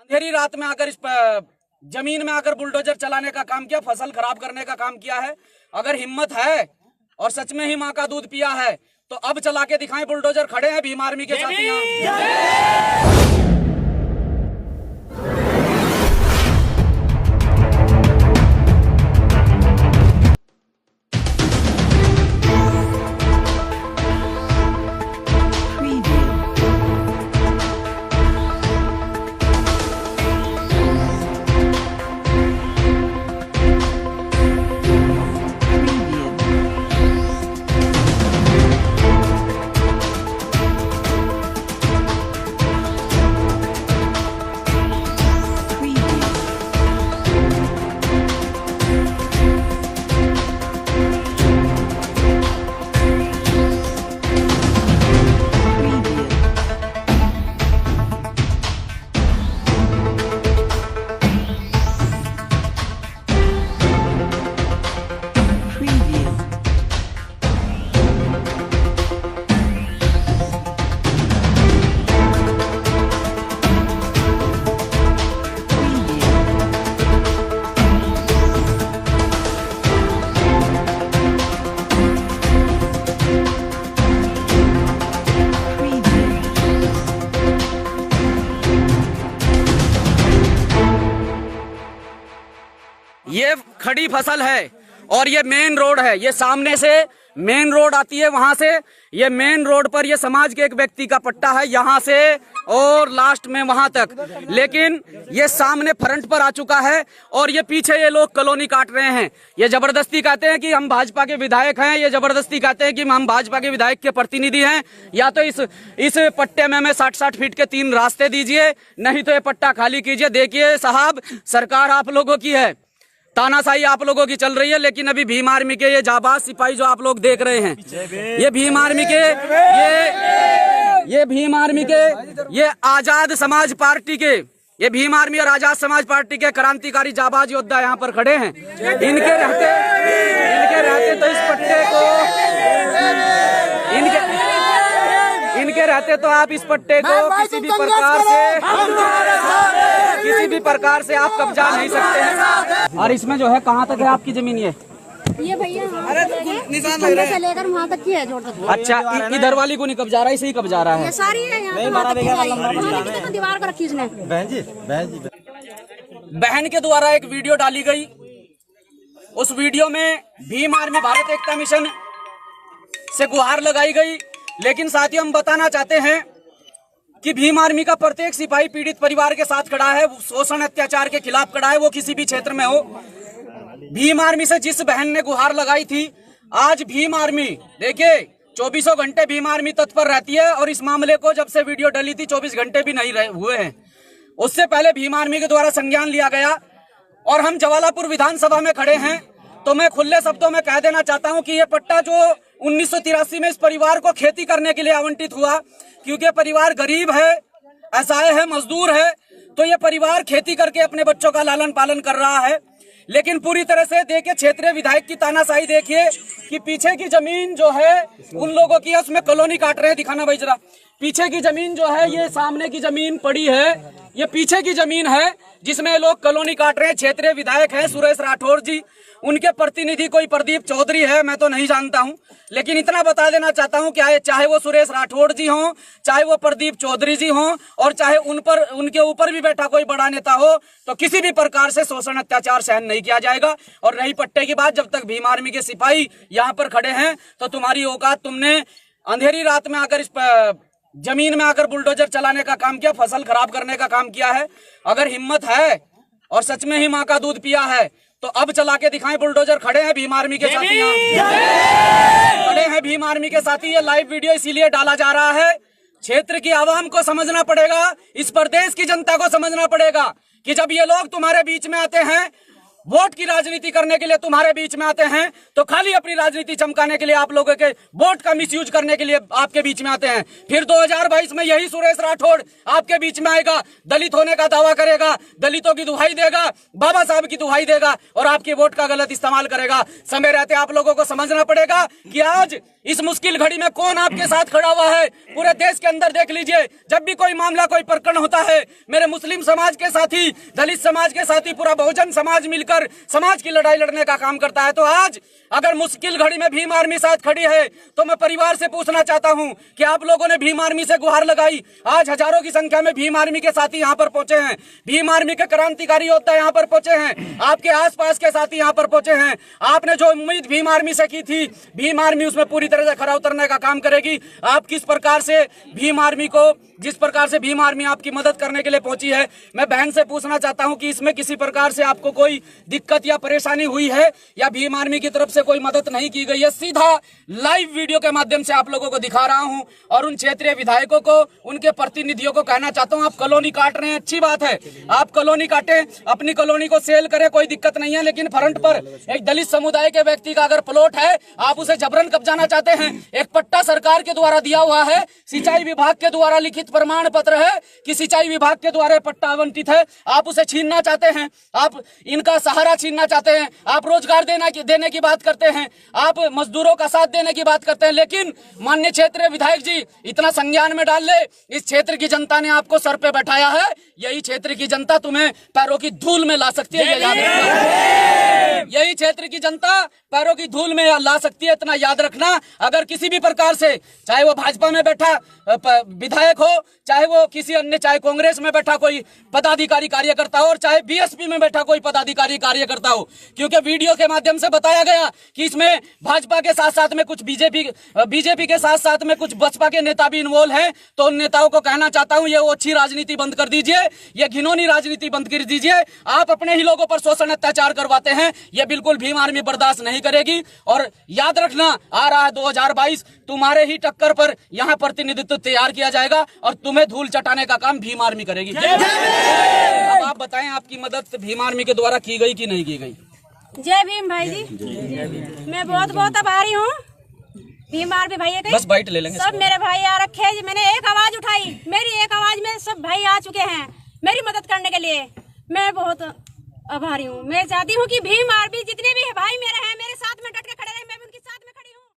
अंधेरी रात में आकर इस जमीन में आकर बुलडोजर चलाने का काम किया, फसल खराब करने का काम किया है। अगर हिम्मत है और सच में ही माँ का दूध पिया है तो अब चला के दिखाएं बुलडोजर। खड़े हैं भीम आर्मी के साथ यहाँ। ये खड़ी फसल है और ये मेन रोड है। ये सामने से मेन रोड आती है, वहां से ये मेन रोड पर ये समाज के एक व्यक्ति का पट्टा है, यहाँ से और लास्ट में वहां तक। लेकिन ये सामने फ्रंट पर आ चुका है और ये पीछे ये लोग कॉलोनी काट रहे हैं। ये जबरदस्ती कहते हैं कि हम भाजपा के विधायक हैं, ये जबरदस्ती कहते हैं कि हम भाजपा के विधायक के प्रतिनिधि हैं। या तो इस पट्टे में 60-60 फीट के 3 रास्ते दीजिए, नहीं तो ये पट्टा खाली कीजिए। देखिए साहब, सरकार आप लोगों की है, तानाशाही आप लोगों की चल रही है, लेकिन अभी भीम आर्मी के ये जाबाज सिपाही जो आप लोग देख रहे हैं, ये भीम आर्मी के ये भीम आर्मी के ये आजाद समाज पार्टी के, ये भीम आर्मी और आजाद समाज पार्टी के क्रांतिकारी जाबाज योद्धा यहाँ पर खड़े हैं। इनके रहते तो इस पट्टे को इनके रहते तो आप इस पट्टे को किसी भी प्रकार से आप कब्जा नहीं सकते हैं। और इसमें जो है कहाँ तक है आपकी जमीन? ये भैया से लेकर वहाँ तक की है, जोड़ तक। अच्छा, इधर वाली को नहीं कब्जा रहा, इसे ही कब्जा रहा है। ये सारी है यहाँ तो दीवार को रखी इसने। बहन के द्वारा एक वीडियो डाली गई, उस वीडियो में भीम आर्मी भारत एकता मिशन से गुहार लगाई गई। लेकिन साथियों, हम बताना चाहते हैं कि भीम आर्मी का प्रत्येक सिपाही पीड़ित परिवार के साथ खड़ा है, शोषण अत्याचार के खिलाफ खड़ा है, वो किसी भी क्षेत्र में हो। भीम आर्मी से जिस बहन ने गुहार लगाई थी, आज भीम आर्मी देखिए 24 घंटे भीम आर्मी तत्पर रहती है। और इस मामले को जब से वीडियो डली थी 24 घंटे भी नहीं हुए हैं, उससे पहले भीम आर्मी के द्वारा संज्ञान लिया गया। और हम जवालापुर विधानसभा में खड़े हैं, तो मैं खुले शब्दों में कह देना चाहता हूं कि ये पट्टा जो 1983 में इस परिवार को खेती करने के लिए आवंटित हुआ, क्योंकि परिवार गरीब है, असहाय है, मजदूर है, तो ये परिवार खेती करके अपने बच्चों का लालन पालन कर रहा है। लेकिन पूरी तरह से देखिए क्षेत्रीय विधायक की तानाशाही देखिए कि पीछे की जमीन जो है उन लोगों की है, उसमें कॉलोनी काट रहे हैं। दिखाना भाई जरा, पीछे की जमीन जो है, ये सामने की जमीन पड़ी है, ये पीछे की जमीन है जिसमें लोग कॉलोनी काट रहे हैं। क्षेत्रीय विधायक है सुरेश राठौर जी, उनके प्रतिनिधि कोई प्रदीप चौधरी है, मैं तो नहीं जानता हूं। लेकिन इतना बता देना चाहता हूं कि चाहे वो सुरेश राठौर जी हों, चाहे वो प्रदीप चौधरी जी हों, और चाहे उनके ऊपर भी बैठा कोई बड़ा नेता हो, तो किसी भी प्रकार से शोषण अत्याचार सहन नहीं किया जाएगा। और रही पट्टे की बात, जब तक भीम आर्मी के सिपाही यहाँ पर खड़े हैं तो तुम्हारी औकात, तुमने अंधेरी रात में आकर इस जमीन में आकर बुलडोजर चलाने का काम किया, फसल खराब करने का काम किया है। अगर हिम्मत है और सच में ही माँ का दूध पिया है तो अब चला के दिखाएं बुलडोजर। खड़े हैं भीम आर्मी के साथी, खड़े हैं भीम आर्मी के साथी। ये लाइव वीडियो इसीलिए डाला जा रहा है, क्षेत्र की आवाम को समझना पड़ेगा, इस प्रदेश की जनता को समझना पड़ेगा कि जब ये लोग तुम्हारे बीच में आते हैं, वोट की राजनीति करने के लिए तुम्हारे बीच में आते हैं, तो खाली अपनी राजनीति चमकाने के लिए, आप लोगों के वोट का मिसयूज करने के लिए आपके बीच में आते हैं। फिर 2022 में यही सुरेश राठौड़ आपके बीच में आएगा, दलित होने का दावा करेगा, दलितों की दुहाई देगा, बाबा साहब की दुहाई देगा और आपके वोट का गलत इस्तेमाल करेगा। समय रहते आप लोगों को समझना पड़ेगा कि आज इस मुश्किल घड़ी में कौन आपके साथ खड़ा हुआ है? पूरे देश के अंदर देख लीजिए, जब भी कोई मामला, कोई प्रकरण होता है, मेरे मुस्लिम समाज के साथी, दलित समाज के साथी, पूरा बहुजन समाज मिलकर समाज की लड़ाई लड़ने का काम करता है। तो आज अगर मुश्किल घड़ी में भीम आर्मी साथ खड़ी है तो मैं परिवार से पूछना चाहता हूं कि आप लोगों ने भीम आर्मी से गुहार लगाई। आज हजारों की संख्या में भीम आर्मी के साथी यहां पर पहुंचे हैं, भीम आर्मी के क्रांतिकारी योद्धा यहां पर पहुंचे हैं, आपके आसपास के साथी यहां पर पहुंचे हैं। आपने जो उम्मीद भीम आर्मी से की थी, भीम आर्मी उसमें पूरी तरह से खरा उतरने का काम करेगी। आप किस प्रकार से भीम आर्मी को, जिस प्रकार से भीम आर्मी आपकी मदद करने के लिए पहुंची है, मैं बहन से पूछना चाहता हूं कि इसमें किसी प्रकार से आपको कोई दिक्कत या परेशानी हुई है या भीम आर्मी की तरफ से कोई मदद नहीं की गई है? सीधा लाइव वीडियो के माध्यम से आप लोगों को दिखा रहा हूं और उन क्षेत्रीय विधायकों को, उनके प्रतिनिधियों को कहना चाहता हूं, आप कॉलोनी काट रहे हैं, अच्छी बात है, आप कॉलोनी काटें, अपनी कॉलोनी को सेल करें, कोई दिक्कत नहीं है, लेकिन फ्रंट पर एक दलित समुदाय के व्यक्ति का अगर प्लॉट है, आप उसे जबरन कब्जाना चाहते हैं। एक पट्टा सरकार के द्वारा दिया हुआ है, सिंचाई विभाग के द्वारा लिखित प्रमाण पत्र है कि सिंचाई विभाग के द्वारा पट्टा आवंटित है, आप उसे छीनना चाहते हैं, आप इनका सहारा छीनना चाहते हैं, आप रोजगार देने की बात करते हैं, आप मजदूरों का साथ देने की बात करते हैं, लेकिन माननीय क्षेत्रीय विधायक जी इतना संज्ञान में डाल ले, इस क्षेत्र की जनता ने आपको सर पे बैठाया है, यही क्षेत्र की जनता तुम्हें पैरों की धूल में ला सकती है, ये याद रखना। यही क्षेत्र की जनता पैरों की धूल में ला सकती है, इतना याद रखना। अगर किसी भी प्रकार से, चाहे वो भाजपा में बैठा विधायक हो, चाहे वो किसी अन्य, चाहे कांग्रेस में बैठा कोई पदाधिकारी कार्यकर्ता हो, और चाहे बीएसपी में बैठा कोई पदाधिकारी कार्यकर्ता हो, क्योंकि वीडियो के माध्यम से बताया गया कि इसमें भाजपा के साथ साथ में कुछ बीजेपी के साथ साथ में कुछ बसपा के नेता भी इन्वॉल्व हैं। तो उन नेताओं को कहना चाहता हूं, ये अच्छी राजनीति बंद कर दीजिए, ये घिनौनी राजनीति बंद कर दीजिए। आप अपने ही लोगों पर शोषण अत्याचार करवाते हैं, ये बिल्कुल भीम आर्मी बर्दाश्त नहीं करेगी। और याद रखना, आ रहा है 2022, तुम्हारे ही टक्कर पर यहाँ प्रतिनिधित्व तैयार किया जाएगा और तुम्हें धूल चटाने का काम भीम आर्मी करेगी। अब आप बताएं, आपकी मदद भीम आर्मी के द्वारा की गई कि नहीं की गई? जय भीम भाई जी, मैं बहुत बहुत आभारी हूँ भीम आर्मी भैया के। बस बाइट ले लेंगे, सब मेरे भाई आ रखे हैं। मैंने एक आवाज उठाई, मेरी एक आवाज में सब भाई आ चुके हैं मेरी मदद करने के लिए। मैं बहुत आभारी हूँ। मैं चाहती हूँ कि भीम आर्मी जितने भी भाई मेरे हैं, मेरे साथ में डट के